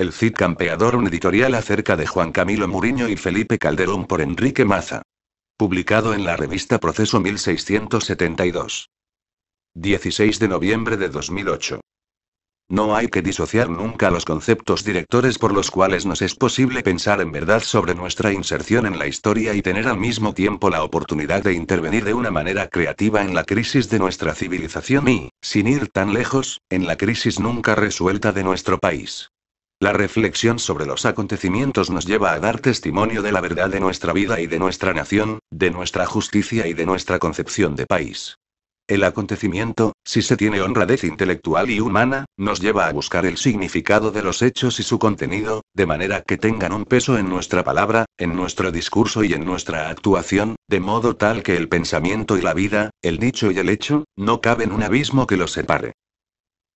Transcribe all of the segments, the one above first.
El Cid Campeador, un editorial acerca de Juan Camilo Muriño y Felipe Calderón por Enrique Maza. Publicado en la revista Proceso 1672. 16 de noviembre de 2008. No hay que disociar nunca los conceptos directores por los cuales nos es posible pensar en verdad sobre nuestra inserción en la historia y tener al mismo tiempo la oportunidad de intervenir de una manera creativa en la crisis de nuestra civilización y, sin ir tan lejos, en la crisis nunca resuelta de nuestro país. La reflexión sobre los acontecimientos nos lleva a dar testimonio de la verdad de nuestra vida y de nuestra nación, de nuestra justicia y de nuestra concepción de país. El acontecimiento, si se tiene honradez intelectual y humana, nos lleva a buscar el significado de los hechos y su contenido, de manera que tengan un peso en nuestra palabra, en nuestro discurso y en nuestra actuación, de modo tal que el pensamiento y la vida, el dicho y el hecho, no caben un abismo que los separe.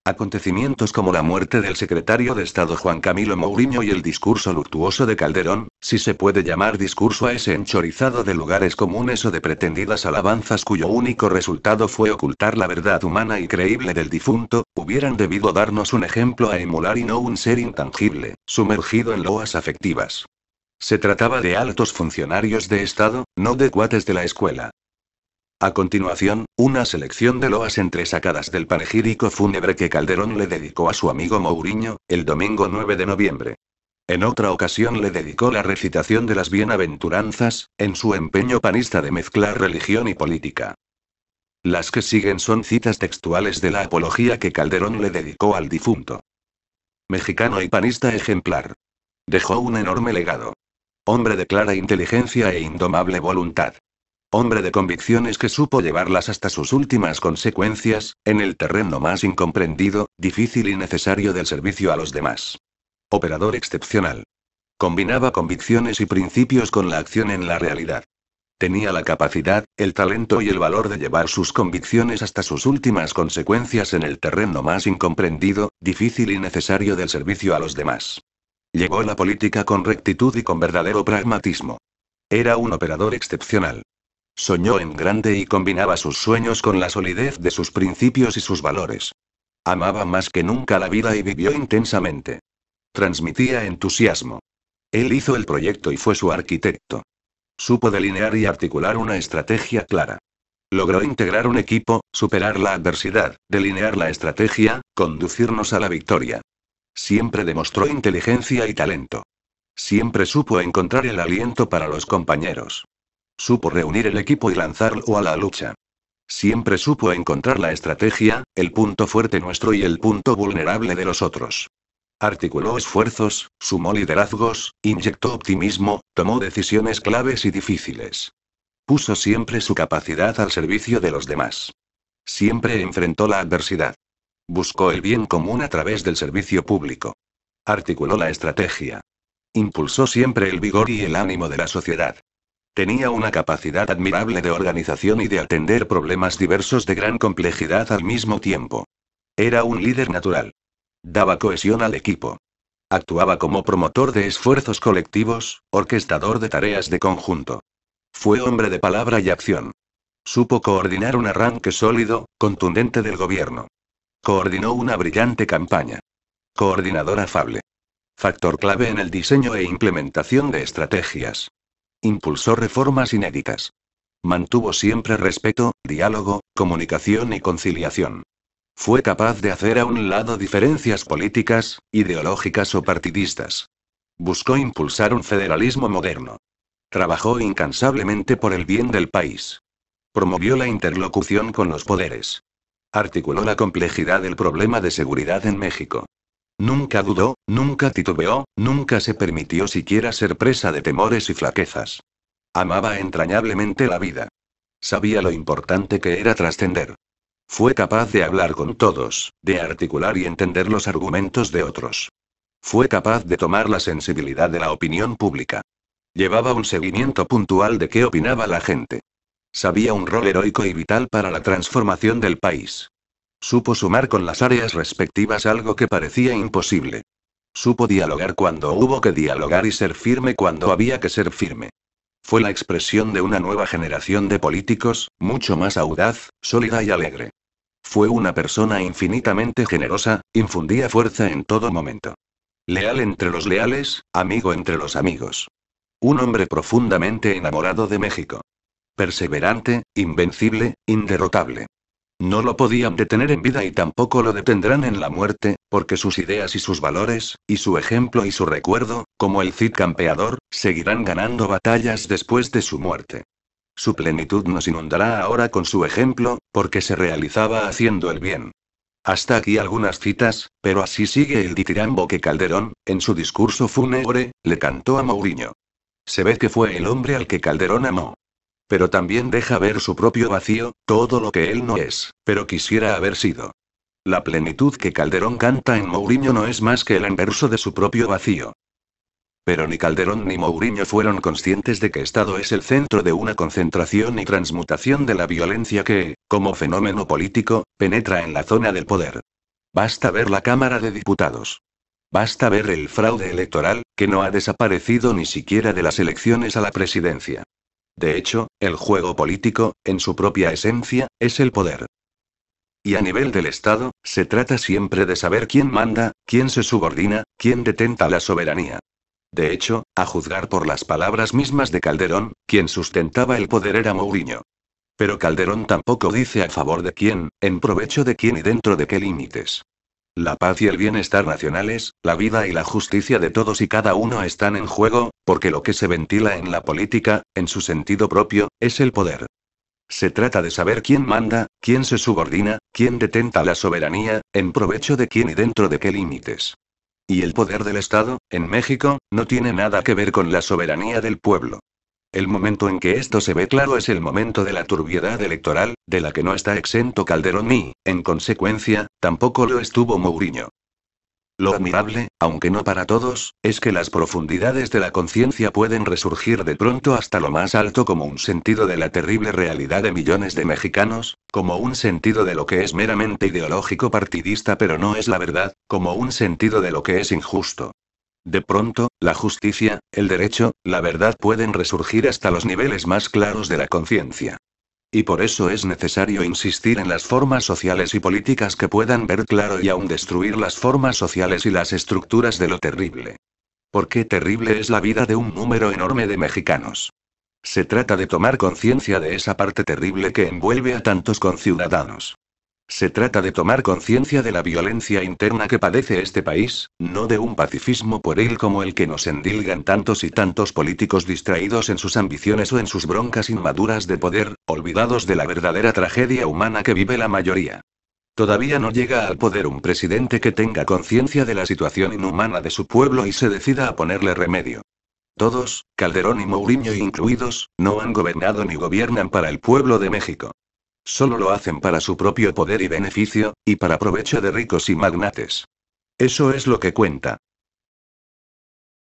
Acontecimientos como la muerte del secretario de Estado Juan Camilo Mourinho y el discurso luctuoso de Calderón, si se puede llamar discurso a ese enchorizado de lugares comunes o de pretendidas alabanzas cuyo único resultado fue ocultar la verdad humana y creíble del difunto, hubieran debido darnos un ejemplo a emular y no un ser intangible, sumergido en loas afectivas. Se trataba de altos funcionarios de Estado, no de cuates de la escuela. A continuación, una selección de loas entresacadas del panegírico fúnebre que Calderón le dedicó a su amigo Mourinho, el domingo 9 de noviembre. En otra ocasión le dedicó la recitación de las bienaventuranzas, en su empeño panista de mezclar religión y política. Las que siguen son citas textuales de la apología que Calderón le dedicó al difunto. Mexicano y panista ejemplar. Dejó un enorme legado. Hombre de clara inteligencia e indomable voluntad. Hombre de convicciones que supo llevarlas hasta sus últimas consecuencias, en el terreno más incomprendido, difícil y necesario del servicio a los demás. Operador excepcional. Combinaba convicciones y principios con la acción en la realidad. Tenía la capacidad, el talento y el valor de llevar sus convicciones hasta sus últimas consecuencias en el terreno más incomprendido, difícil y necesario del servicio a los demás. Llevó la política con rectitud y con verdadero pragmatismo. Era un operador excepcional. Soñó en grande y combinaba sus sueños con la solidez de sus principios y sus valores. Amaba más que nunca la vida y vivió intensamente. Transmitía entusiasmo. Él hizo el proyecto y fue su arquitecto. Supo delinear y articular una estrategia clara. Logró integrar un equipo, superar la adversidad, delinear la estrategia, conducirnos a la victoria. Siempre demostró inteligencia y talento. Siempre supo encontrar el aliento para los compañeros. Supo reunir el equipo y lanzarlo a la lucha. Siempre supo encontrar la estrategia, el punto fuerte nuestro y el punto vulnerable de los otros. Articuló esfuerzos, sumó liderazgos, inyectó optimismo, tomó decisiones claves y difíciles. Puso siempre su capacidad al servicio de los demás. Siempre enfrentó la adversidad. Buscó el bien común a través del servicio público. Articuló la estrategia. Impulsó siempre el vigor y el ánimo de la sociedad. Tenía una capacidad admirable de organización y de atender problemas diversos de gran complejidad al mismo tiempo. Era un líder natural. Daba cohesión al equipo. Actuaba como promotor de esfuerzos colectivos, orquestador de tareas de conjunto. Fue hombre de palabra y acción. Supo coordinar un arranque sólido, contundente del gobierno. Coordinó una brillante campaña. Coordinador afable. Factor clave en el diseño e implementación de estrategias. Impulsó reformas inéditas. Mantuvo siempre respeto, diálogo, comunicación y conciliación. Fue capaz de hacer a un lado diferencias políticas, ideológicas o partidistas. Buscó impulsar un federalismo moderno. Trabajó incansablemente por el bien del país. Promovió la interlocución con los poderes. Articuló la complejidad del problema de seguridad en México. Nunca dudó, nunca titubeó, nunca se permitió siquiera ser presa de temores y flaquezas. Amaba entrañablemente la vida. Sabía lo importante que era trascender. Fue capaz de hablar con todos, de articular y entender los argumentos de otros. Fue capaz de tomar la sensibilidad de la opinión pública. Llevaba un seguimiento puntual de qué opinaba la gente. Sabía un rol heroico y vital para la transformación del país. Supo sumar con las áreas respectivas algo que parecía imposible. Supo dialogar cuando hubo que dialogar y ser firme cuando había que ser firme. Fue la expresión de una nueva generación de políticos, mucho más audaz, sólida y alegre. Fue una persona infinitamente generosa, infundía fuerza en todo momento. Leal entre los leales, amigo entre los amigos. Un hombre profundamente enamorado de México. Perseverante, invencible, inderrotable. No lo podían detener en vida y tampoco lo detendrán en la muerte, porque sus ideas y sus valores, y su ejemplo y su recuerdo, como el Cid campeador, seguirán ganando batallas después de su muerte. Su plenitud nos inundará ahora con su ejemplo, porque se realizaba haciendo el bien. Hasta aquí algunas citas, pero así sigue el ditirambo que Calderón, en su discurso fúnebre, le cantó a Mouriño. Se ve que fue el hombre al que Calderón amó. Pero también deja ver su propio vacío, todo lo que él no es, pero quisiera haber sido. La plenitud que Calderón canta en Mouriño no es más que el inverso de su propio vacío. Pero ni Calderón ni Mouriño fueron conscientes de que Estado es el centro de una concentración y transmutación de la violencia que, como fenómeno político, penetra en la zona del poder. Basta ver la Cámara de Diputados. Basta ver el fraude electoral, que no ha desaparecido ni siquiera de las elecciones a la presidencia. De hecho, el juego político, en su propia esencia, es el poder. Y a nivel del Estado, se trata siempre de saber quién manda, quién se subordina, quién detenta la soberanía. De hecho, a juzgar por las palabras mismas de Calderón, quien sustentaba el poder era Mouriño. Pero Calderón tampoco dice a favor de quién, en provecho de quién y dentro de qué límites. La paz y el bienestar nacionales, la vida y la justicia de todos y cada uno están en juego, porque lo que se ventila en la política, en su sentido propio, es el poder. Se trata de saber quién manda, quién se subordina, quién detenta la soberanía, en provecho de quién y dentro de qué límites. Y el poder del Estado, en México, no tiene nada que ver con la soberanía del pueblo. El momento en que esto se ve claro es el momento de la turbiedad electoral, de la que no está exento Calderón y, en consecuencia, tampoco lo estuvo Mouriño. Lo admirable, aunque no para todos, es que las profundidades de la conciencia pueden resurgir de pronto hasta lo más alto como un sentido de la terrible realidad de millones de mexicanos, como un sentido de lo que es meramente ideológico partidista pero no es la verdad, como un sentido de lo que es injusto. De pronto, la justicia, el derecho, la verdad pueden resurgir hasta los niveles más claros de la conciencia. Y por eso es necesario insistir en las formas sociales y políticas que puedan ver claro y aún destruir las formas sociales y las estructuras de lo terrible. Porque terrible es la vida de un número enorme de mexicanos. Se trata de tomar conciencia de esa parte terrible que envuelve a tantos conciudadanos. Se trata de tomar conciencia de la violencia interna que padece este país, no de un pacifismo pueril como el que nos endilgan tantos y tantos políticos distraídos en sus ambiciones o en sus broncas inmaduras de poder, olvidados de la verdadera tragedia humana que vive la mayoría. Todavía no llega al poder un presidente que tenga conciencia de la situación inhumana de su pueblo y se decida a ponerle remedio. Todos, Calderón y Mouriño incluidos, no han gobernado ni gobiernan para el pueblo de México. Solo lo hacen para su propio poder y beneficio, y para provecho de ricos y magnates. Eso es lo que cuenta.